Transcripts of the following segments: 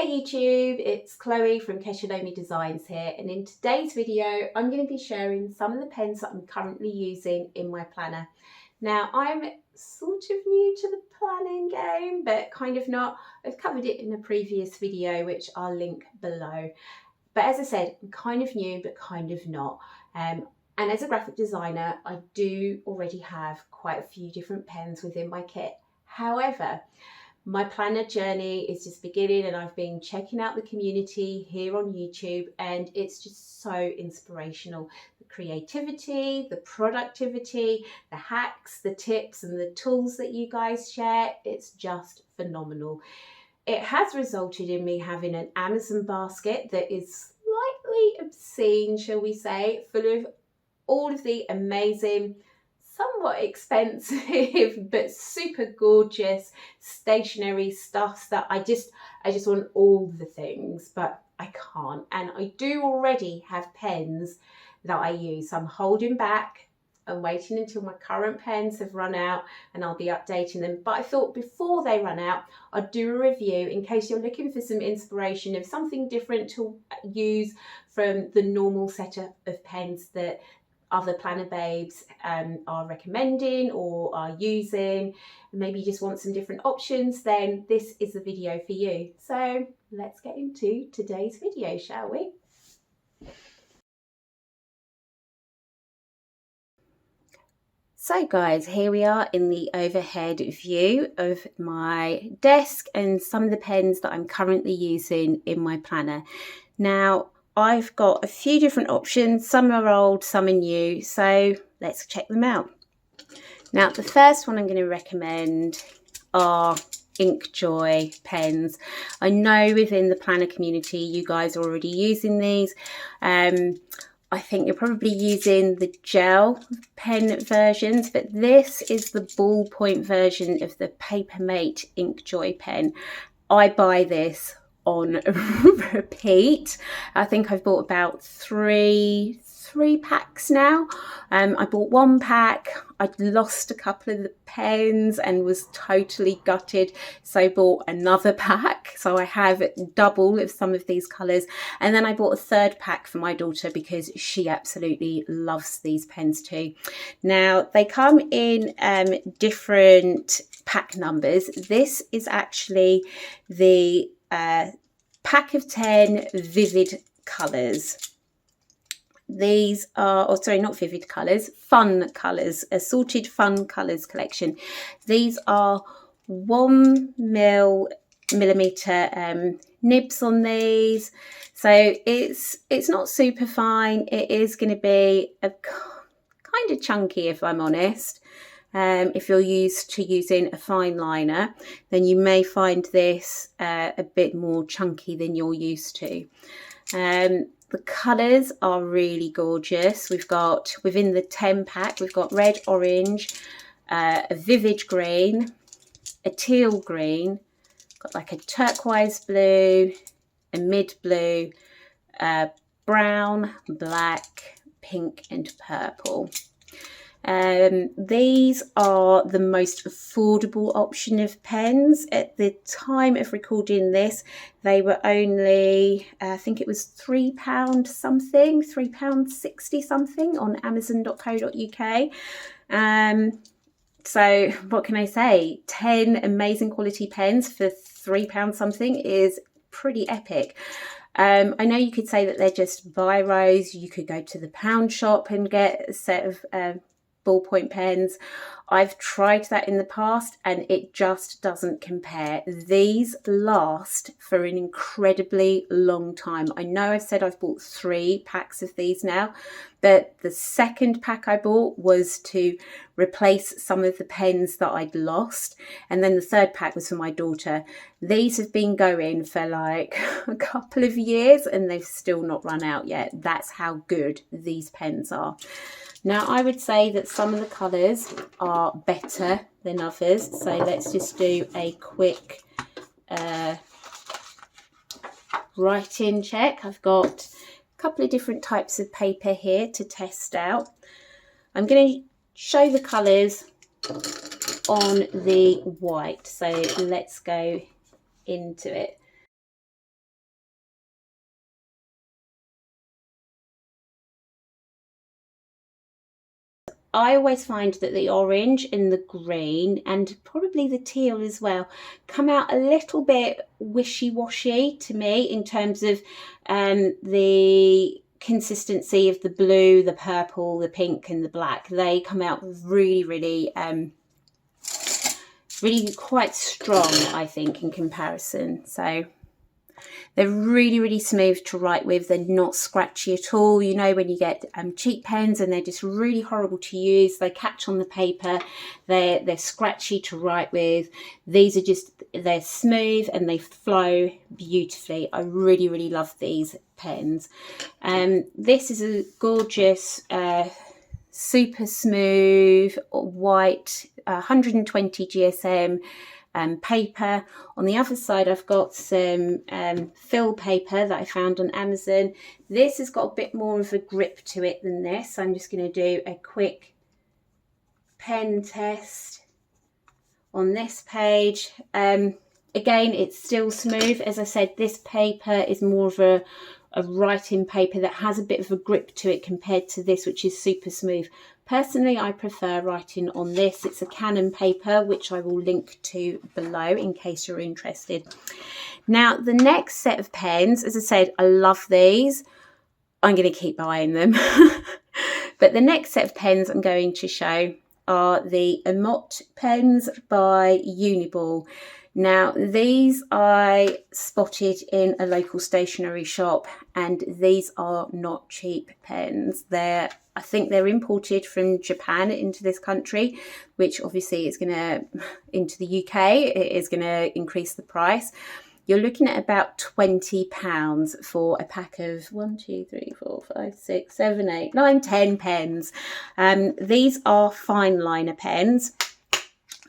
Hi YouTube, it's Chloe from Keshinomi Designs here, and in today's video I'm going to be sharing some of the pens that I'm currently using in my planner. Now I'm sort of new to the planning game, but kind of not. I've covered it in a previous video which I'll link below. But as I said, I'm kind of new but kind of not. And as a graphic designer I do already have quite a few different pens within my kit. However, my planner journey is just beginning, and I've been checking out the community here on YouTube, and it's just so inspirational. The creativity, the productivity, the hacks, the tips and the tools that you guys share, it's just phenomenal. It has resulted in me having an Amazon basket that is slightly obscene, shall we say, full of all of the amazing, somewhat expensive but super gorgeous stationery stuffs that I just want all the things, but I can't. And I do already have pens that I use. I'm holding back and waiting until my current pens have run out and I'll be updating them. But I thought before they run out, I'd do a review in case you're looking for some inspiration of something different to use from the normal setup of pens that other planner babes are recommending or are using. Maybe you just want some different options, then this is the video for you. So let's get into today's video, shall we? So guys, here we are in the overhead view of my desk and some of the pens that I'm currently using in my planner. Now, I've got a few different options. Some are old, some are new, so let's check them out. Now, the first one I'm going to recommend are InkJoy pens. I know within the planner community you guys are already using these. I think you're probably using the gel pen versions, but this is the ballpoint version of the Papermate InkJoy pen. I buy this on repeat. I think I've bought about three packs now. I bought one pack, I'd lost a couple of the pens and was totally gutted, so bought another pack, so I have double of some of these colours, and then I bought a third pack for my daughter because she absolutely loves these pens too. Now they come in different pack numbers. This is actually the pack of 10 vivid colours. These are, oh sorry, not vivid colours, fun colours, assorted fun colours collection. These are 1 millimeter nibs on these, so it's not super fine. It is going to be a kind of chunky, if I'm honest. If you're used to using a fine liner, then you may find this a bit more chunky than you're used to. The colours are really gorgeous. We've got, within the 10 pack, we've got red, orange, a vivid green, a teal green, got like a turquoise blue, a mid blue, brown, black, pink and purple. These are the most affordable option of pens. At the time of recording this, they were only, I think it was £3 something, £3.60 something on amazon.co.uk. So what can I say? 10 amazing quality pens for £3 something is pretty epic. I know you could say that they're just biros. You could go to the pound shop and get a set of ballpoint pens. I've tried that in the past and it just doesn't compare. These last for an incredibly long time. I know I've said I've bought 3 packs of these now, but the second pack I bought was to replace some of the pens that I'd lost, and then the third pack was for my daughter. These have been going for like a couple of years and they've still not run out yet. That's how good these pens are. Now, I would say that some of the colours are better than others, so let's just do a quick write-in check. I've got a couple of different types of paper here to test out. I'm going to show the colours on the white, so let's go into it. I always find that the orange and the green and probably the teal as well come out a little bit wishy-washy to me in terms of the consistency of the blue, the purple, the pink and the black. They come out really, really quite strong, I think, in comparison. So they're really, really smooth to write with. They're not scratchy at all. You know, when you get cheap pens and they're just really horrible to use, they catch on the paper, they're scratchy to write with. These are just, they're smooth and they flow beautifully. I really, really love these pens. This is a gorgeous, super smooth, white, 120 GSM paper. On the other side I've got some fill paper that I found on Amazon. This has got a bit more of a grip to it than this. I'm just going to do a quick pen test on this page. Again, it's still smooth. As I said, this paper is more of a writing paper that has a bit of a grip to it compared to this, which is super smooth. Personally, I prefer writing on this. It's a Canon paper, which I will link to below in case you're interested. Now, the next set of pens, as I said, I love these. I'm going to keep buying them. But the next set of pens I'm going to show are the Amott Pens by Uniball. Now, these I spotted in a local stationery shop, and these are not cheap pens. I think they're imported from Japan into this country, which obviously is going to, into the UK, it is going to increase the price. You're looking at about £20 for a pack of 1, 2, 3, 4, 5, 6, 7, 8, 9, 10 pens. These are fine liner pens,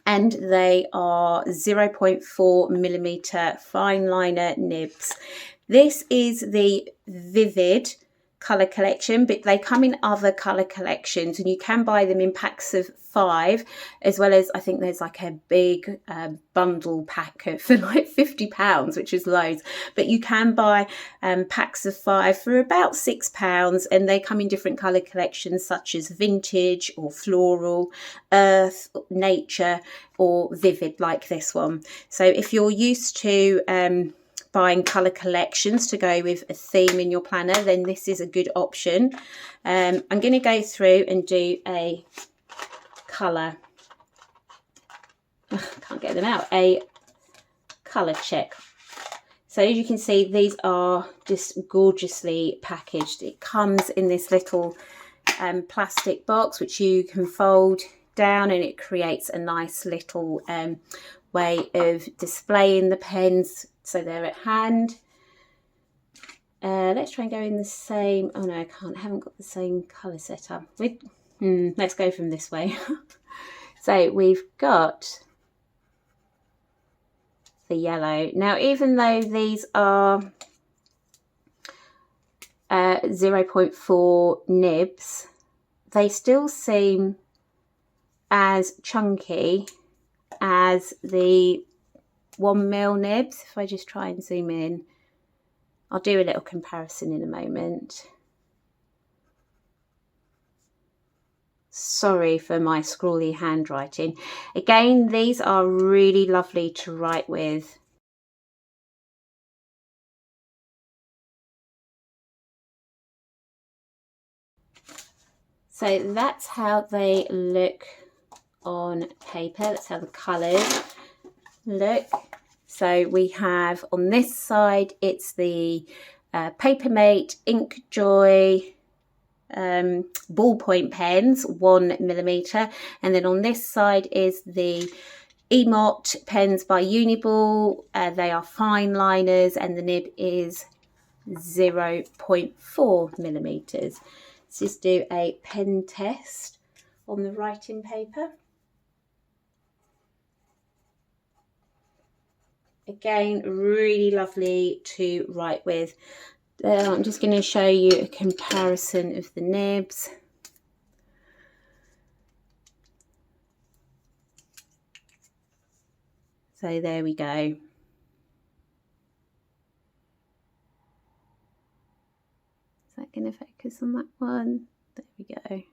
and they are 0.4mm fine liner nibs. This is the Vivid colour collection, but they come in other colour collections, and you can buy them in packs of 5, as well as I think there's like a big bundle pack for like £50, which is loads. But you can buy packs of 5 for about £6, and they come in different colour collections such as vintage or floral, earth, nature, or vivid, like this one. So if you're used to buying colour collections to go with a theme in your planner, then this is a good option. I'm going to go through and do a colour, can't get them out, a colour check. So as you can see, these are just gorgeously packaged. It comes in this little plastic box which you can fold down, and it creates a nice little way of displaying the pens so they're at hand. Let's try and go in the same, oh no I can't, I haven't got the same colour set up. Let's go from this way. So we've got the yellow. Now, even though these are 0.4 nibs, they still seem as chunky as the 1mm nibs. If I just try and zoom in, I'll do a little comparison in a moment. Sorry for my scrawly handwriting. Again, these are really lovely to write with. So that's how they look on paper. That's how the colours look. So we have on this side, it's the Papermate InkJoy ballpoint pens, 1mm, and then on this side is the Emott Pens by Uniball. They are fine liners, and the nib is 0.4mm. Let's just do a pen test on the writing paper. Again, really lovely to write with. I'm just going to show you a comparison of the nibs. So there we go. Is that going to focus on that one? There we go.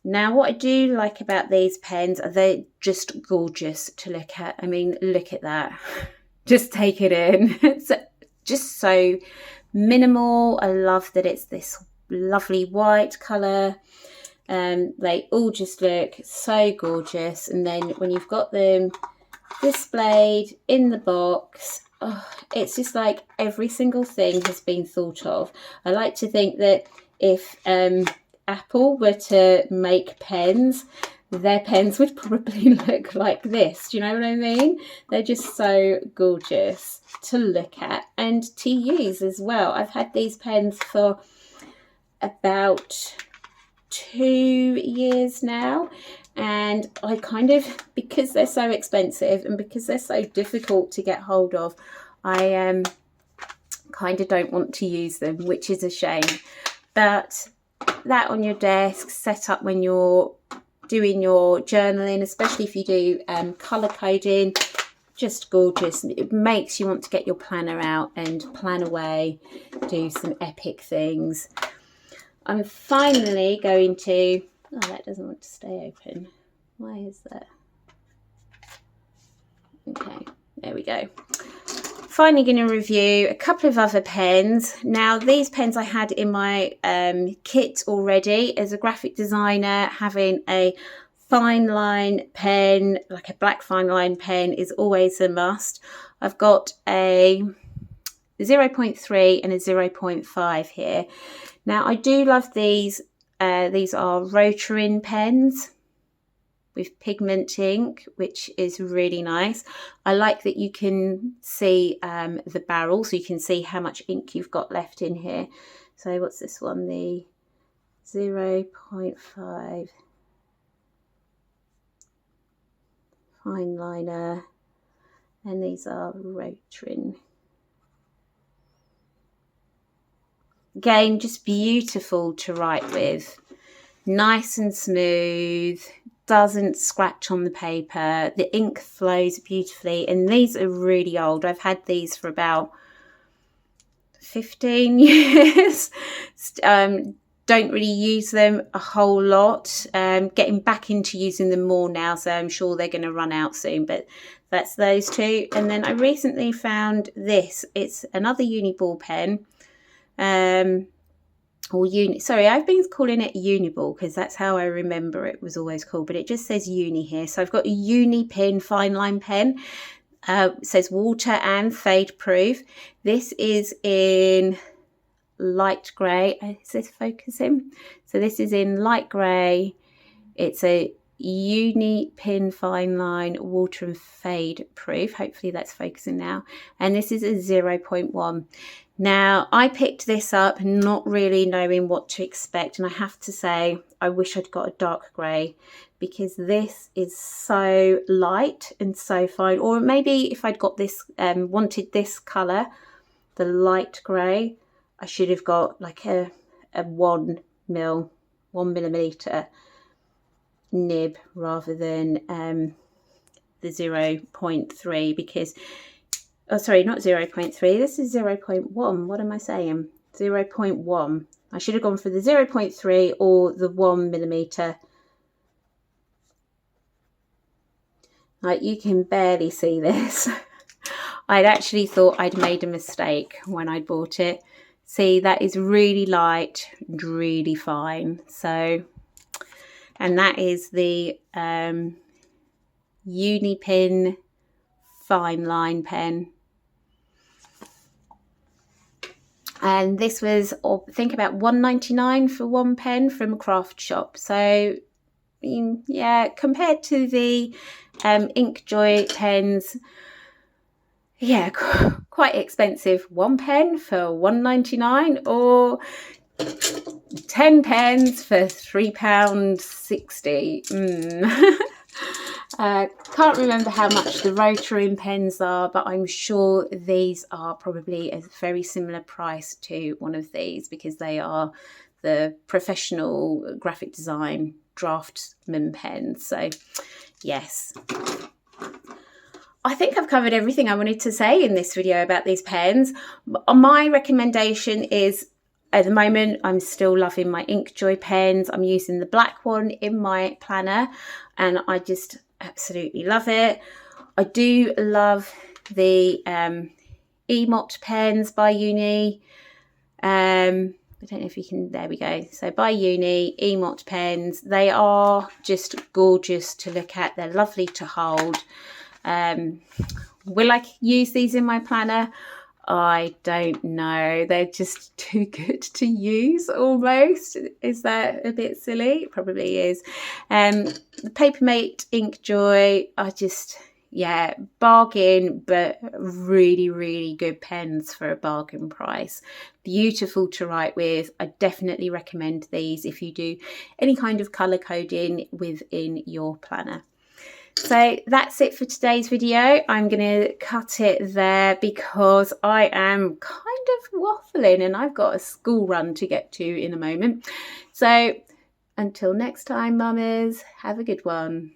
Now, what I do like about these pens are they're just gorgeous to look at. I mean, look at that. Just take it in. It's just so minimal. I love that it's this lovely white colour. They all just look so gorgeous. And then when you've got them displayed in the box, oh, it's just like every single thing has been thought of. I like to think that if Apple were to make pens, their pens would probably look like this. Do you know what I mean? They're just so gorgeous to look at and to use as well. I've had these pens for about 2 years now, and I kind of, because they're so expensive and because they're so difficult to get hold of, I kind of don't want to use them, which is a shame. But that on your desk, set up when you're doing your journaling, especially if you do colour coding, just gorgeous. It makes you want to get your planner out and plan away, do some epic things. I'm finally going to, oh, that doesn't want to stay open. Why is that? Okay, there we go. Finally going to review a couple of other pens. Now, these pens I had in my kit already. As a graphic designer, having a fine line pen, like a black fine line pen, is always a must. I've got a 0.3 and a 0.5 here. Now, I do love these. These are Rotring pens with pigment ink, which is really nice. I like that you can see the barrel, so you can see how much ink you've got left in here. So what's this one? The 0.5 fine liner, and these are Rotring. Again, just beautiful to write with. Nice and smooth, doesn't scratch on the paper. The ink flows beautifully, and these are really old. I've had these for about 15 years. Don't really use them a whole lot. Getting back into using them more now, so I'm sure they're going to run out soon, but that's those two. And then I recently found this. It's another uni ball pen. Sorry, I've been calling it Uniball because that's how I remember it was always called, but it just says uni here. So I've got a uni pin fine line pen. It says water and fade proof. This is in light grey. Is this focusing? So this is in light grey. It's a uni pin fine line, water and fade proof. Hopefully that's focusing now. And this is a 0.1. Now, I picked this up not really knowing what to expect, and I have to say I wish I'd got a dark grey, because this is so light and so fine. Or maybe if I'd got this, wanted this colour, the light grey, I should have got like a 1 millimetre nib rather than the 0.3, because oh, sorry, not 0.3. This is 0.1. What am I saying? 0.1. I should have gone for the 0.3 or the 1 millimetre. Like, you can barely see this. I'd actually thought I'd made a mistake when I bought it. See, that is really light and really fine. So, and that is the Unipin fine line pen. And this was, I think, about $1.99 for one pen from a craft shop. So, yeah, compared to the InkJoy pens, yeah, quite expensive. One pen for $1.99 or 10 pens for £3.60. Can't remember how much the Rotring pens are, but I'm sure these are probably a very similar price to one of these, because they are the professional graphic design draftsman pens. So yes, I think I've covered everything I wanted to say in this video about these pens. My recommendation is at the moment, I'm still loving my InkJoy pens. I'm using the black one in my planner and I just absolutely love it. I do love the Emott Pens by Uni. I don't know if you can, there we go. So by Uni, Emott Pens, they are just gorgeous to look at. They're lovely to hold. Will I use these in my planner? I don't know. They're just too good to use almost. Is that a bit silly? It probably is. The Papermate InkJoy are just, yeah, bargain, but really, really good pens for a bargain price. Beautiful to write with. I definitely recommend these if you do any kind of colour coding within your planner. So that's it for today's video. I'm going to cut it there because I am kind of waffling and I've got a school run to get to in a moment. So until next time, mamas, have a good one.